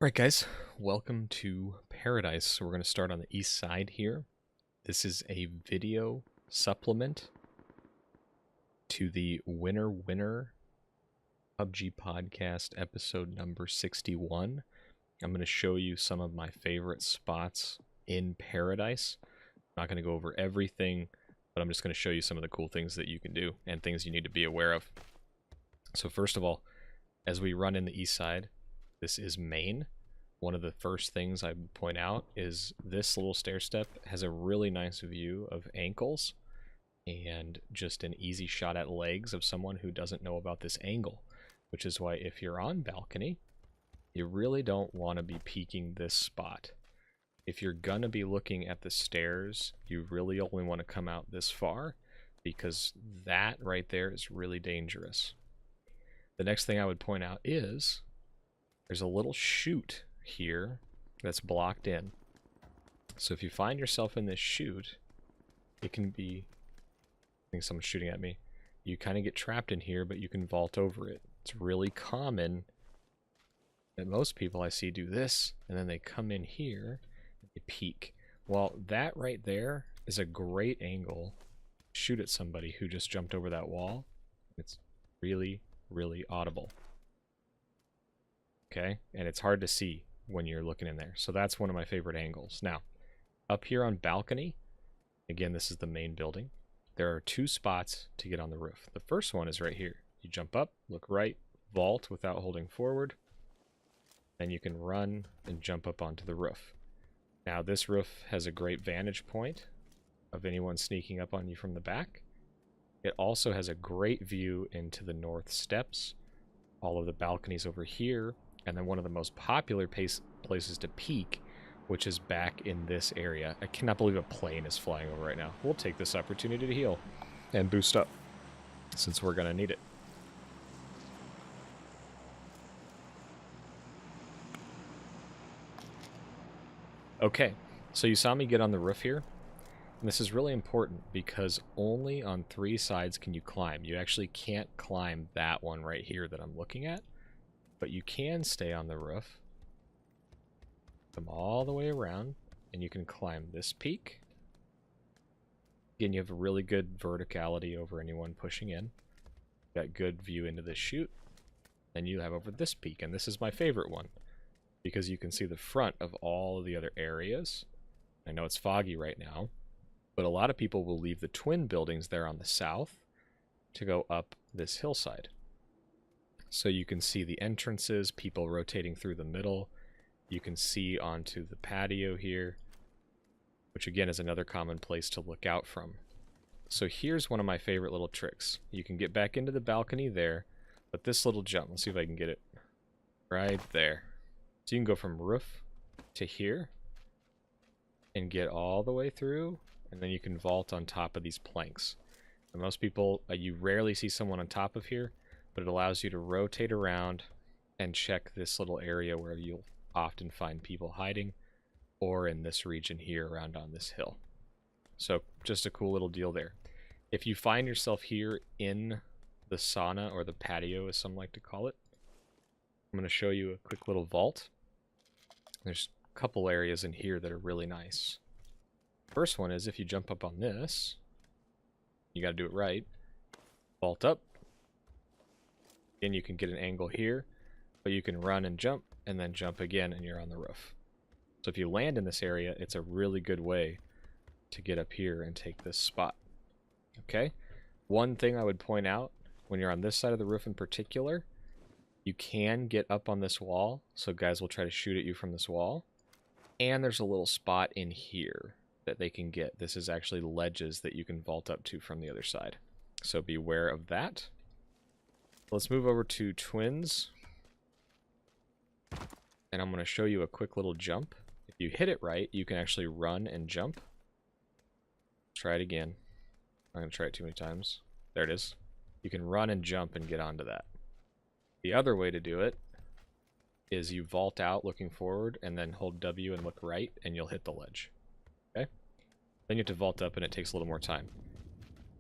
Alright guys, welcome to Paradise. So we're going to start on the east side here. This is a video supplement to the Winner Winner PUBG podcast episode number 61. I'm going to show you some of my favorite spots in Paradise. I'm not going to go over everything, but I'm just going to show you some of the cool things that you can do and things you need to be aware of. So first of all, as we run in the east side, this is main. One of the first things I would point out is this little stair step has a really nice view of ankles and just an easy shot at legs of someone who doesn't know about this angle, which is why if you're on balcony, you really don't want to be peeking this spot. If you're gonna be looking at the stairs, you really only want to come out this far because that right there is really dangerous. The next thing I would point out is there's a little chute here that's blocked in. So if you find yourself in this chute, it can be, I think someone's shooting at me, you kind of get trapped in here, but you can vault over it. It's really common that most people I see do this, and then they come in here and they peek. Well, that right there is a great angle to shoot at somebody who just jumped over that wall. It's really, really audible. Okay, and it's hard to see when you're looking in there. So that's one of my favorite angles. Now, up here on balcony, again, this is the main building. There are two spots to get on the roof. The first one is right here. You jump up, look right, vault without holding forward, and you can run and jump up onto the roof. Now, this roof has a great vantage point of anyone sneaking up on you from the back. It also has a great view into the north steps, all of the balconies over here, and then one of the most popular places to peek, which is back in this area. I cannot believe a plane is flying over right now. We'll take this opportunity to heal and boost up, since we're going to need it. Okay, so you saw me get on the roof here. And this is really important because only on 3 sides can you climb. You actually can't climb that one right here that I'm looking at. But you can stay on the roof, come all the way around, and you can climb this peak. Again, you have a really good verticality over anyone pushing in. Got good view into this chute. And you have over this peak, and this is my favorite one because you can see the front of all of the other areas. I know it's foggy right now, but a lot of people will leave the twin buildings there on the south to go up this hillside. So you can see the entrances, people rotating through the middle. You can see onto the patio here, which again is another common place to look out from. So here's one of my favorite little tricks. You can get back into the balcony there, but this little jump, let's see if I can get it right there. So you can go from roof to here and get all the way through, and then you can vault on top of these planks. And most people, you rarely see someone on top of here, but it allows you to rotate around and check this little area where you'll often find people hiding, or in this region here around on this hill. So just a cool little deal there. If you find yourself here in the sauna, or the patio as some like to call it, I'm going to show you a quick little vault. There's a couple areas in here that are really nice. First one is if you jump up on this, you got to do it right, vault up. And you can get an angle here, but you can run and jump, and then jump again, and you're on the roof. So if you land in this area, it's a really good way to get up here and take this spot. Okay? One thing I would point out, when you're on this side of the roof in particular, you can get up on this wall, so guys will try to shoot at you from this wall. And there's a little spot in here that they can get. This is actually ledges that you can vault up to from the other side. So beware of that. Let's move over to twins, and I'm going to show you a quick little jump. If you hit it right, you can actually run and jump. Try it again. I'm going to try it too many times. There it is. You can run and jump and get onto that. The other way to do it is you vault out looking forward and then hold W and look right, and you'll hit the ledge. Okay? Then you have to vault up, and it takes a little more time.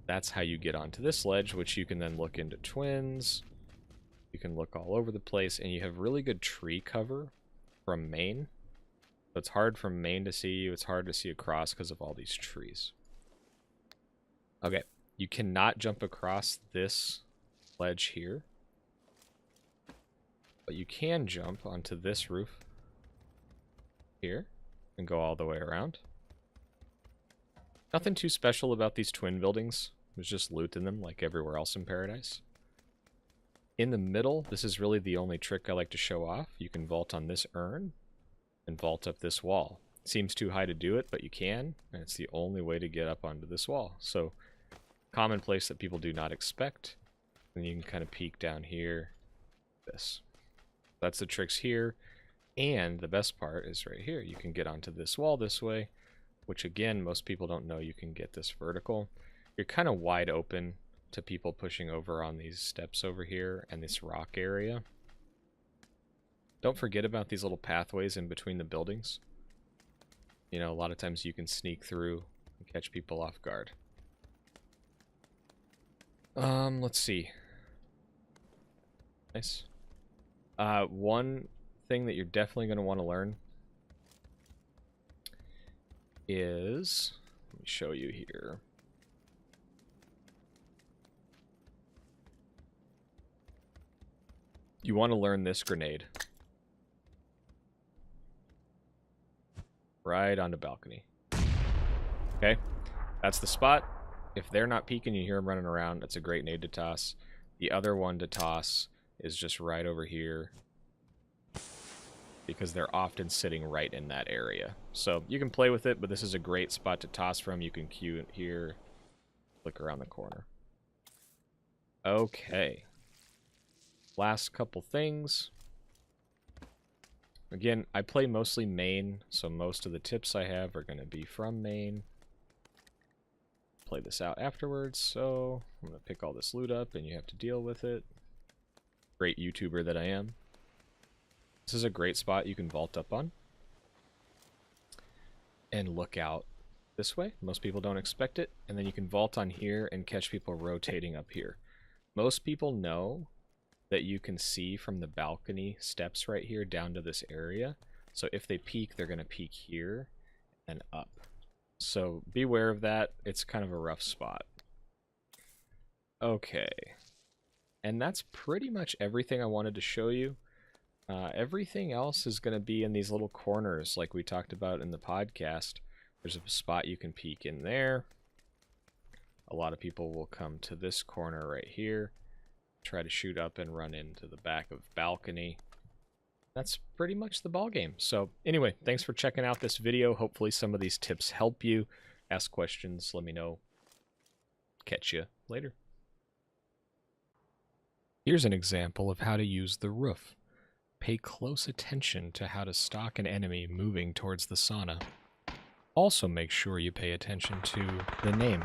That's how you get onto this ledge, which you can then look into twins. You can look all over the place, and you have really good tree cover from main. So it's hard from main to see you. It's hard to see across because of all these trees. Okay, you cannot jump across this ledge here. But you can jump onto this roof here and go all the way around. Nothing too special about these twin buildings. There's just loot in them like everywhere else in Paradise. In the middle, this is really the only trick I like to show off. You can vault on this urn and vault up this wall. It seems too high to do it, but you can, and it's the only way to get up onto this wall. So, common place that people do not expect. And you can kind of peek down here. This. That's the tricks here. And the best part is right here. You can get onto this wall this way, which again, most people don't know you can get this vertical. You're kind of wide open to people pushing over on these steps over here and this rock area. Don't forget about these little pathways in between the buildings. You know, a lot of times you can sneak through and catch people off guard. Let's see. Nice. One thing that you're definitely going to want to learn is, let me show you here. You want to learn this grenade. Right on the balcony. Okay, that's the spot. If they're not peeking, you hear them running around, that's a great nade to toss. The other one to toss is just right over here, because they're often sitting right in that area. So you can play with it, but this is a great spot to toss from. You can cue it here, flick around the corner. Okay. Last couple things. Again, I play mostly main, so most of the tips I have are going to be from main. Play this out afterwards, so I'm going to pick all this loot up and you have to deal with it. Great YouTuber that I am. This is a great spot you can vault up on. And look out this way. Most people don't expect it. And then you can vault on here and catch people rotating up here. Most people know that you can see from the balcony steps right here down to this area. So if they peek, they're going to peek here and up. So beware of that. It's kind of a rough spot. Okay. And that's pretty much everything I wanted to show you. Everything else is going to be in these little corners like we talked about in the podcast. There's a spot you can peek in there. A lot of people will come to this corner right here, try to shoot up and run into the back of balcony. That's pretty much the ball game. So anyway, thanks for checking out this video. Hopefully some of these tips help you. Ask questions, let me know. Catch you later. Here's an example of how to use the roof. Pay close attention to how to stalk an enemy moving towards the sauna. Also make sure you pay attention to the name.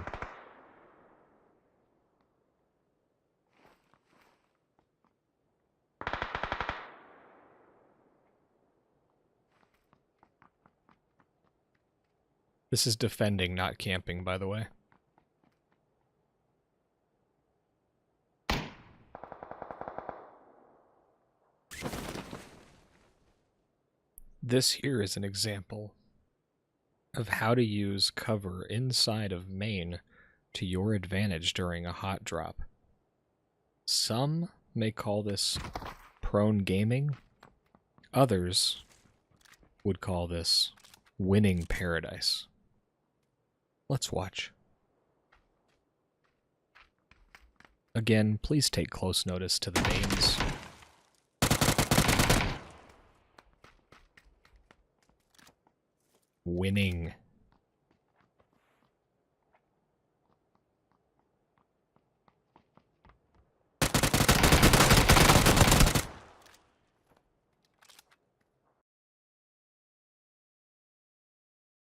This is defending, not camping, by the way. This here is an example of how to use cover inside of main to your advantage during a hot drop. Some may call this prone gaming. Others would call this winning Paradise. Let's watch. Again, please take close notice to the names. Winning